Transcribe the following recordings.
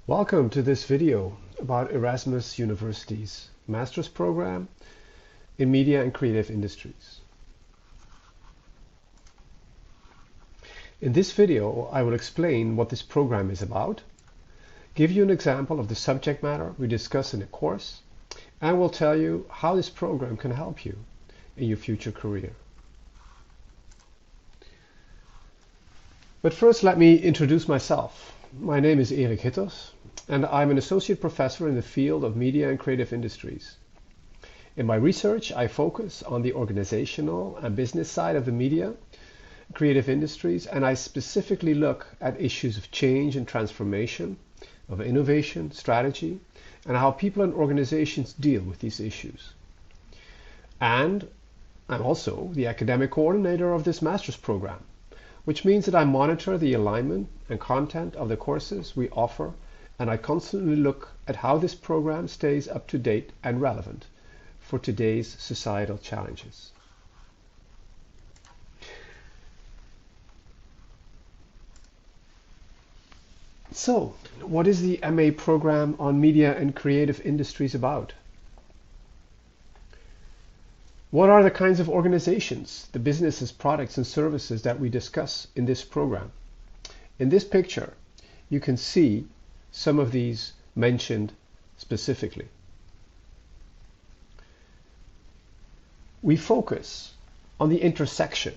Welcome to this video about Erasmus University's Master's Program in Media and Creative Industries. In this video, I will explain what this program is about, give you an example of the subject matter we discuss in the course, and will tell you how this program can help you in your future career. But first, let me introduce myself. My name is Erik Hitters, and I'm an associate professor in the field of media and creative industries. In my research, I focus on the organizational and business side of the media, creative industries, and I specifically look at issues of change and transformation, of innovation, strategy, and how people and organizations deal with these issues. And I'm also the academic coordinator of this master's program, which means that I monitor the alignment and content of the courses we offer, and I constantly look at how this program stays up to date and relevant for today's societal challenges. So, what is the MA program on Media and Creative Industries about? What are the kinds of organizations, the businesses, products, and services that we discuss in this program? In this picture, you can see some of these mentioned specifically. We focus on the intersection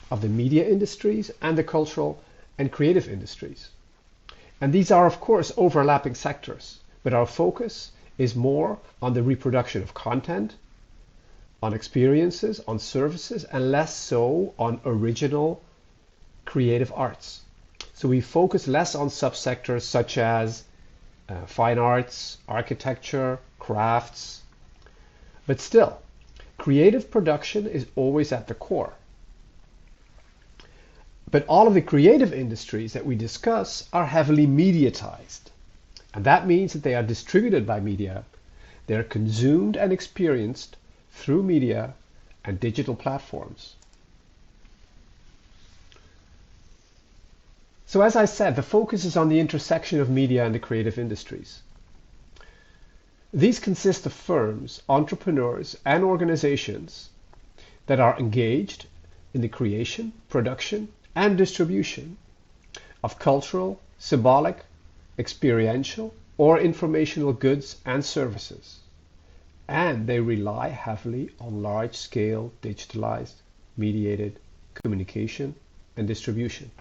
of the media industries and the cultural and creative industries. And these are, of course, overlapping sectors, but our focus is more on the reproduction of content, on experiences, on services, and less so on original creative arts. So we focus less on subsectors such as fine arts, architecture, crafts, but still, creative production is always at the core. But all of the creative industries that we discuss are heavily mediatized, and that means that they are distributed by media, they are consumed and experienced through media and digital platforms. So as I said, the focus is on the intersection of media and the creative industries. These consist of firms, entrepreneurs, and organizations that are engaged in the creation, production, and distribution of cultural, symbolic, experiential, or informational goods and services. And they rely heavily on large-scale, digitalized, mediated communication and distribution.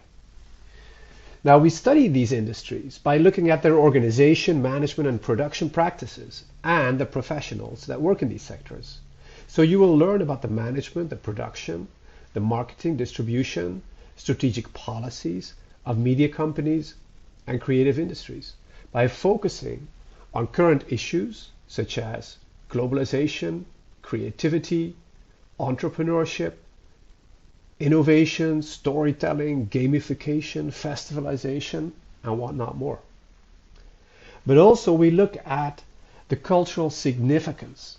Now, we study these industries by looking at their organization, management, and production practices, and the professionals that work in these sectors. So you will learn about the management, the production, the marketing, distribution, strategic policies of media companies and creative industries by focusing on current issues such as globalization, creativity, entrepreneurship, innovation, storytelling, gamification, festivalization, and whatnot more. But also we look at the cultural significance.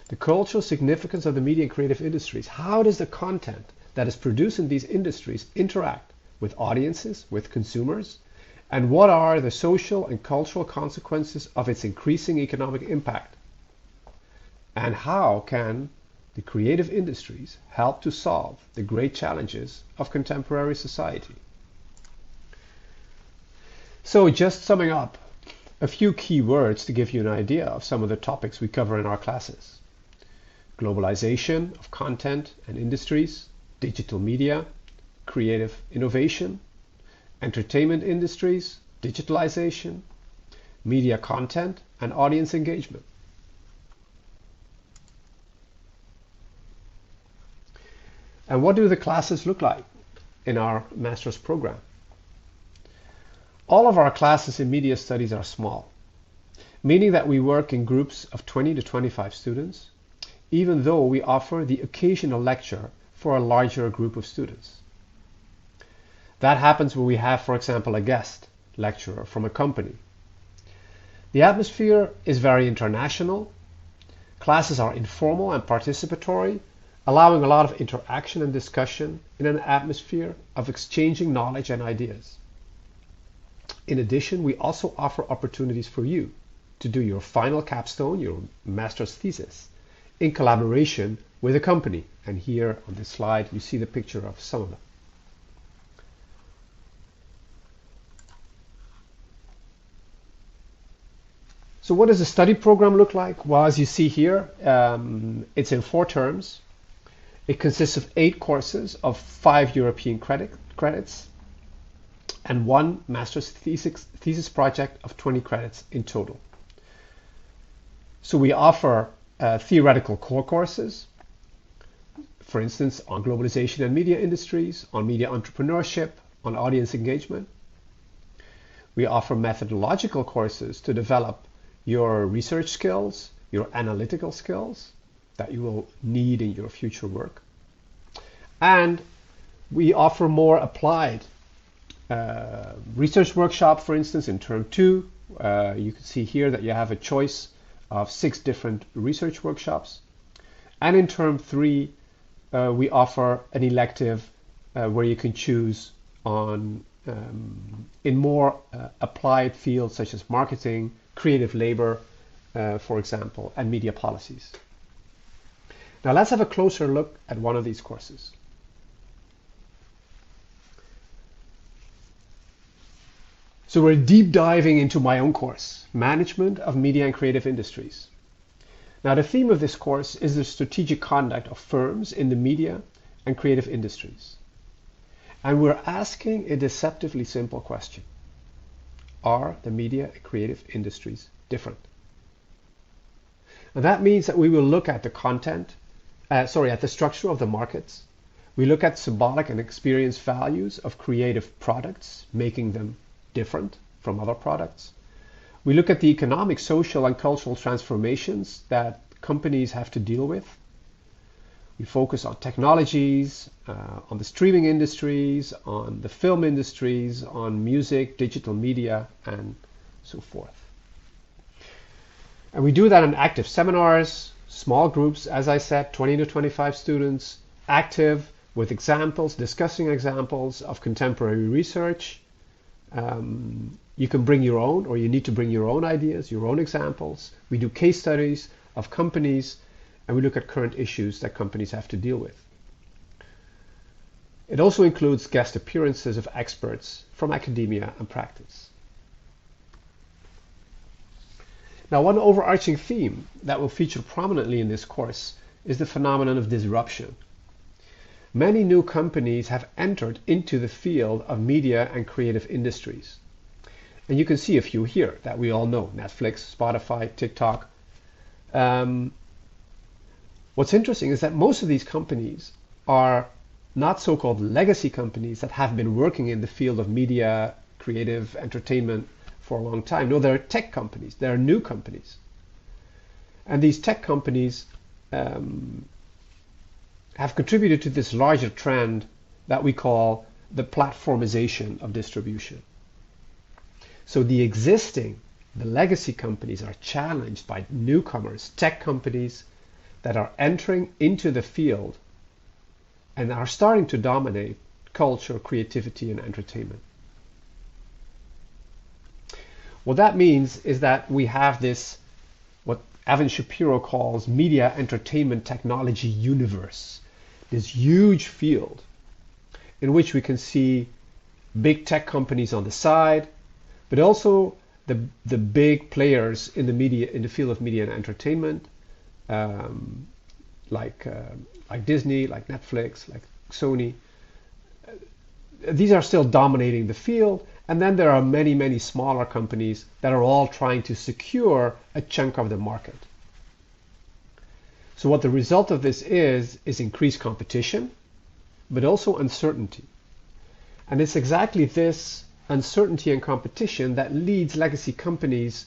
The cultural significance of the media and creative industries. How does the content that is produced in these industries interact with audiences, with consumers, and what are the social and cultural consequences of its increasing economic impact? And how can the creative industries help to solve the great challenges of contemporary society? So just summing up, a few key words to give you an idea of some of the topics we cover in our classes. Globalization of content and industries, digital media, creative innovation, entertainment industries, digitalization, media content, and audience engagement. And what do the classes look like in our master's program? All of our classes in media studies are small, meaning that we work in groups of 20 to 25 students, even though we offer the occasional lecture for a larger group of students. That happens when we have, for example, a guest lecturer from a company. The atmosphere is very international. Classes are informal and participatory, allowing a lot of interaction and discussion in an atmosphere of exchanging knowledge and ideas. In addition, we also offer opportunities for you to do your final capstone, your master's thesis, in collaboration with a company. And here on this slide, you see the picture of some of them. So what does the study program look like? Well, as you see here, it's in 4 terms. It consists of 8 courses of 5 European credits and 1 master's thesis project of 20 credits in total. So we offer theoretical core courses, for instance, on globalization and media industries, on media entrepreneurship, on audience engagement. We offer methodological courses to develop your research skills, your analytical skills that you will need in your future work. And we offer more applied research workshop, for instance, in term 2. You can see here that you have a choice of 6 different research workshops. And in term 3, we offer an elective where you can choose on in more applied fields such as marketing, creative labor, for example, and media policies. Now let's have a closer look at one of these courses. So we're deep diving into my own course, Management of Media and Creative Industries. Now the theme of this course is the strategic conduct of firms in the media and creative industries. And we're asking a deceptively simple question. Are the media and creative industries different? And that means that we will look at the content, at the structure of the markets. We look at symbolic and experience values of creative products, making them different from other products. We look at the economic, social, and cultural transformations that companies have to deal with. We focus on technologies, on the streaming industries, on the film industries, on music, digital media, and so forth. And we do that in active seminars, small groups, as I said, 20 to 25 students, active with examples, discussing examples of contemporary research. You can bring your own, or you need to bring your own ideas, your own examples. We do case studies of companies, and we look at current issues that companies have to deal with. It also includes guest appearances of experts from academia and practice. Now, one overarching theme that will feature prominently in this course is the phenomenon of disruption. Many new companies have entered into the field of media and creative industries. And you can see a few here that we all know: Netflix, Spotify, TikTok. What's interesting is that most of these companies are not so-called legacy companies that have been working in the field of media, creative, entertainment for a long time. No, they're tech companies. They're new companies. And these tech companies have contributed to this larger trend that we call the platformization of distribution. So the legacy companies are challenged by newcomers, tech companies that are entering into the field and are starting to dominate culture, creativity, and entertainment. What that means is that we have this, what Evan Shapiro calls media entertainment technology universe, this huge field in which we can see big tech companies on the side, but also the big players in the field of media and entertainment, like Disney, like Netflix, like Sony. These are still dominating the field, and then there are many, many smaller companies that are all trying to secure a chunk of the market. So what the result of this is increased competition, but also uncertainty. And it's exactly this uncertainty and competition that leads legacy companies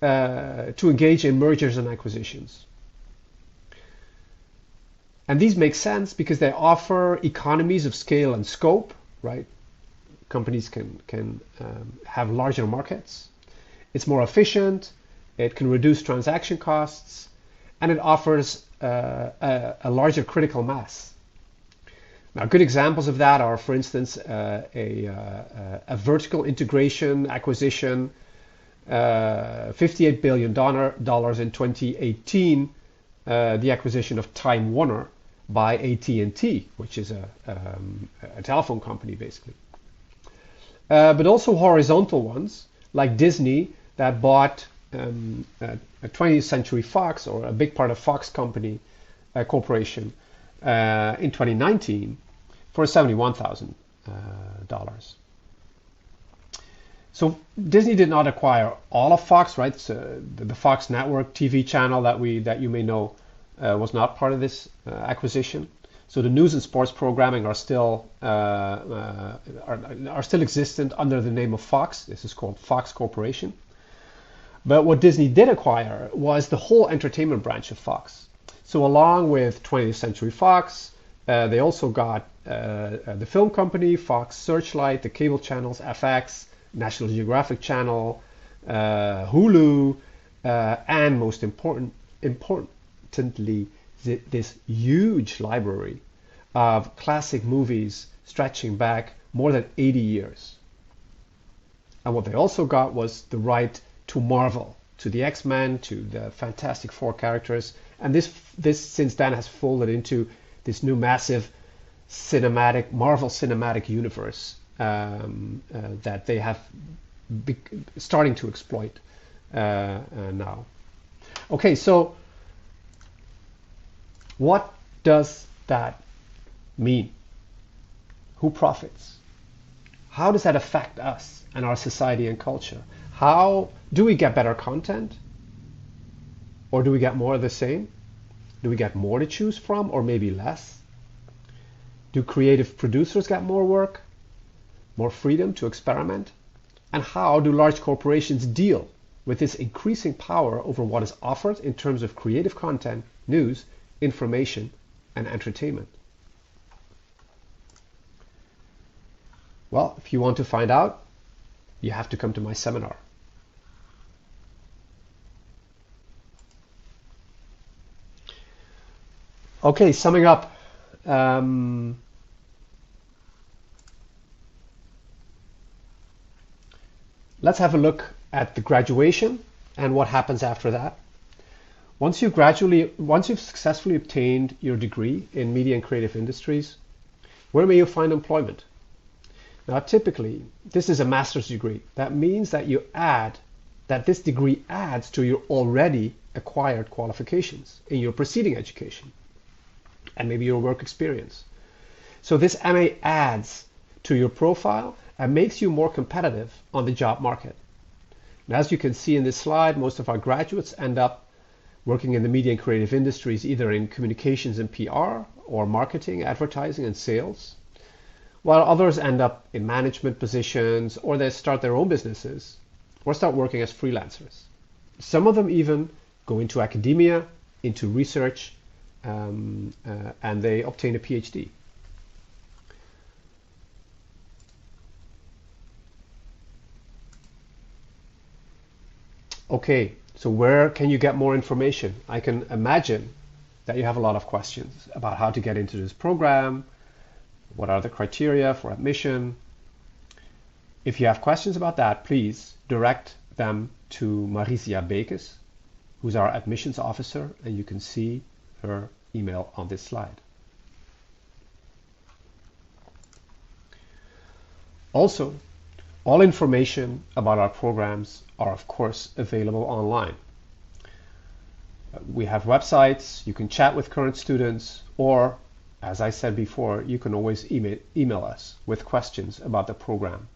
to engage in mergers and acquisitions. And these make sense because they offer economies of scale and scope, right? Companies can have larger markets. It's more efficient. It can reduce transaction costs, and it offers a larger critical mass. Now, good examples of that are, for instance, a vertical integration acquisition, $58 billion in 2018, the acquisition of Time Warner by AT&T, which is a telephone company, basically. But also horizontal ones, like Disney, that bought a 20th Century Fox, or a big part of Fox Company Corporation, in 2019 for $71,000. So Disney did not acquire all of Fox, right? So the Fox network TV channel that you may know was not part of this acquisition. So the news and sports programming are still existent under the name of Fox. This is called Fox Corporation. But what Disney did acquire was the whole entertainment branch of Fox. So along with 20th Century Fox, they also got the film company, Fox Searchlight, the cable channels, FX, National Geographic Channel, Hulu, and most importantly, this huge library of classic movies stretching back more than 80 years. And what they also got was the right to Marvel, to the X-Men, to the Fantastic Four characters. And this since then has folded into this new massive Marvel cinematic universe that they have starting to exploit now. Okay, so what does that mean? Who profits? How does that affect us and our society and culture? How do we get better content? Or do we get more of the same? Do we get more to choose from, or maybe less? Do creative producers get more work, more freedom to experiment? And how do large corporations deal with this increasing power over what is offered in terms of creative content, news, information, and entertainment? Well, if you want to find out, you have to come to my seminar. Okay, summing up. Let's have a look at the graduation and what happens after that. Once you've successfully obtained your degree in media and creative industries, where may you find employment? Now, typically, this is a master's degree. That means that this degree adds to your already acquired qualifications in your preceding education and maybe your work experience. So this MA adds to your profile and makes you more competitive on the job market. And as you can see in this slide, most of our graduates end up working in the media and creative industries, either in communications and PR, or marketing, advertising, and sales, while others end up in management positions, or they start their own businesses, or start working as freelancers. Some of them even go into academia, into research, and they obtain a PhD. Okay, so where can you get more information? I can imagine that you have a lot of questions about how to get into this program, what are the criteria for admission. If you have questions about that, please direct them to Marisia Bekes, who's our admissions officer, and you can see her email on this slide. Also, all information about our programs are, of course, available online. We have websites, you can chat with current students, or, as I said before, you can always email us with questions about the program.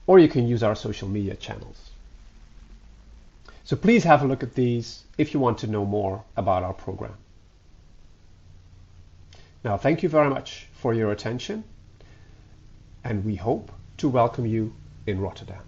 Or you can use our social media channels. So please have a look at these if you want to know more about our program. Now, thank you very much for your attention, and we hope to welcome you in Rotterdam.